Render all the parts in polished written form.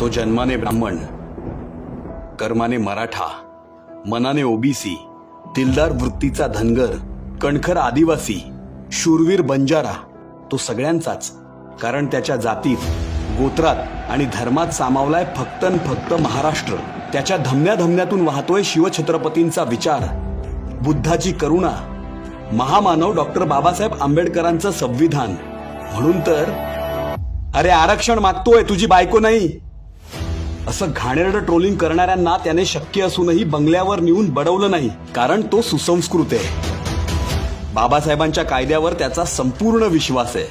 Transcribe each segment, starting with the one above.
तो जन्माने ब्राह्मण, कर्माने मराठा, मनाने ओबीसी, दिलदार वृत्तीचा धनगर, कणखर आदिवासी, शूरवीर बंजारा, तो सगळ्यांचाच. कारण त्याच्या जातीत, गोत्रात आणि धर्मात सामावलाय फक्त न फक्त महाराष्ट्र. त्याच्या धमन्या धमन्यातून वाहतोय शिवछत्रपतींचा विचार, बुद्धाची करुणा, महामानव डॉक्टर बाबासाहेब आंबेडकरांचं संविधान. म्हणून तर अरे आरक्षण मागतोय, तुझी बायको नाही, असं घाणेरडं ट्रोलिंग करणाऱ्यांना त्याने शक्य असूनही बंगल्यावर नेऊन बडवलं नाही. कारण तो सुसंस्कृत आहे. बाबासाहेबांच्या कायद्यावर त्याचा संपूर्ण विश्वास आहे.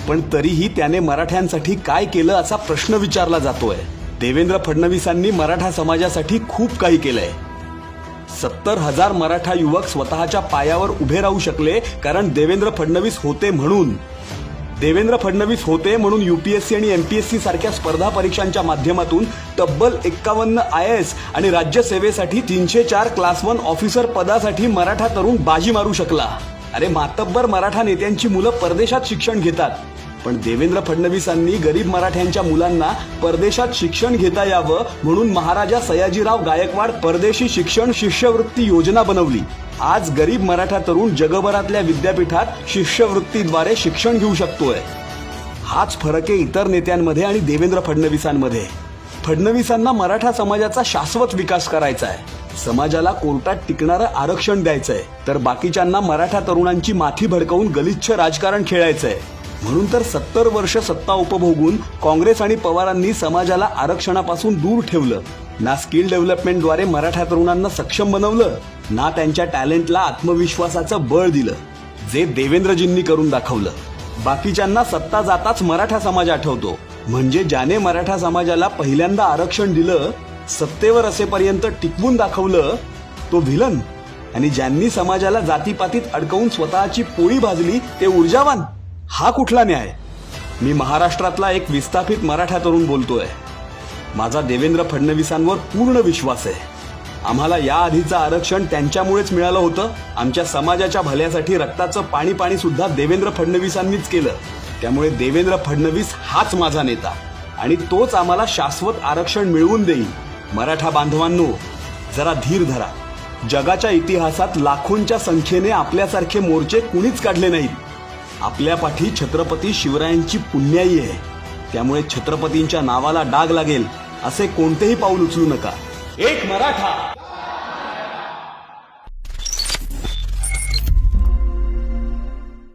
पण तरीही त्याने मराठ्यांसाठी काय केलं असा प्रश्न विचारला जातोय. देवेंद्र फडणवीसांनी मराठा समाजासाठी खूप काही केलंय. 70,000 मराठा युवक स्वतःच्या पायावर उभे राहू शकले कारण देवेंद्र फडणवीस होते म्हणून. देवेंद्र फडणवीस होते म्हणून यूपीएससी आणि एमपीएससी सारख्या स्पर्धा परीक्षांच्या माध्यमातून तब्बल 51 IAS आणि राज्यसेवेसाठी 304 क्लास 1 ऑफिसर पदासाठी मराठा तरुण बाजी मारू शकला. अरे मातब्बर मराठा नेत्यांची मुलं परदेशात शिक्षण घेतात, पण देवेंद्र फडणवीसांनी गरीब मराठ्यांच्या मुलांना परदेशात शिक्षण घेता यावं म्हणून महाराजा सयाजीराव गायकवाड परदेशी शिक्षण शिष्यवृत्ती योजना बनवली. आज गरीब मराठा तरुण जगभरातल्या विद्यापीठात शिष्यवृत्तीद्वारे शिक्षण घेऊ शकतोय. हाच फरक आहे इतर नेत्यांमध्ये आणि देवेंद्र फडणवीसांमध्ये. फडणवीसांना मराठा समाजाचा शाश्वत विकास करायचा आहे, समाजाला कोर्टात टिकणारं आरक्षण द्यायचंय, तर बाकीच्यांना मराठा तरुणांची माथी भडकवून गलिच्छ राजकारण खेळायचंय. म्हणून तर 70 वर्ष सत्ता उपभोगून काँग्रेस आणि पवारांनी समाजाला आरक्षणापासून दूर ठेवलं. ना स्किल डेव्हलपमेंटद्वारे मराठा तरुणांना सक्षम बनवलं, ना त्यांच्या टॅलेंटला आत्मविश्वासाचं बळ दिलं, जे देवेंद्रजींनी करून दाखवलं. बाकीच्यांना सत्ता जाताच मराठा समाज आठवतो. म्हणजे ज्याने मराठा समाजाला पहिल्यांदा आरक्षण दिलं, सत्तेवर असेपर्यंत टिकवून दाखवलं, तो व्हिलन. आणि ज्यांनी समाजाला जातीपातीत अडकवून स्वतःची पोळी भाजली, ते ऊर्जावान. हा कुठला न्याय? मी महाराष्ट्रातला एक विस्थापित मराठा तरुण बोलतोय. माझा देवेंद्र फडणवीसांवर पूर्ण विश्वास आहे. आम्हाला या आधीचं आरक्षण त्यांच्यामुळेच मिळालं होतं. आमच्या समाजाच्या भल्यासाठी रक्ताचं पाणी पाणी सुद्धा देवेंद्र फडणवीसांनीच केलं. त्यामुळे देवेंद्र फडणवीस हाच माझा नेता आणि तोच आम्हाला शाश्वत आरक्षण मिळवून देईल. मराठा बांधवांनो, जरा धीर धरा. जगाच्या इतिहासात लाखोंच्या संख्येने आपल्यासारखे मोर्चे कुणीच काढले नाहीत. आपल्या पाठी छत्रपती शिवरायांची पुण्याई आहे. त्यामुळे छत्रपतींच्या नावाला डाग लागेल असे कोणतेही पाऊल उचलू नका. एक मराठा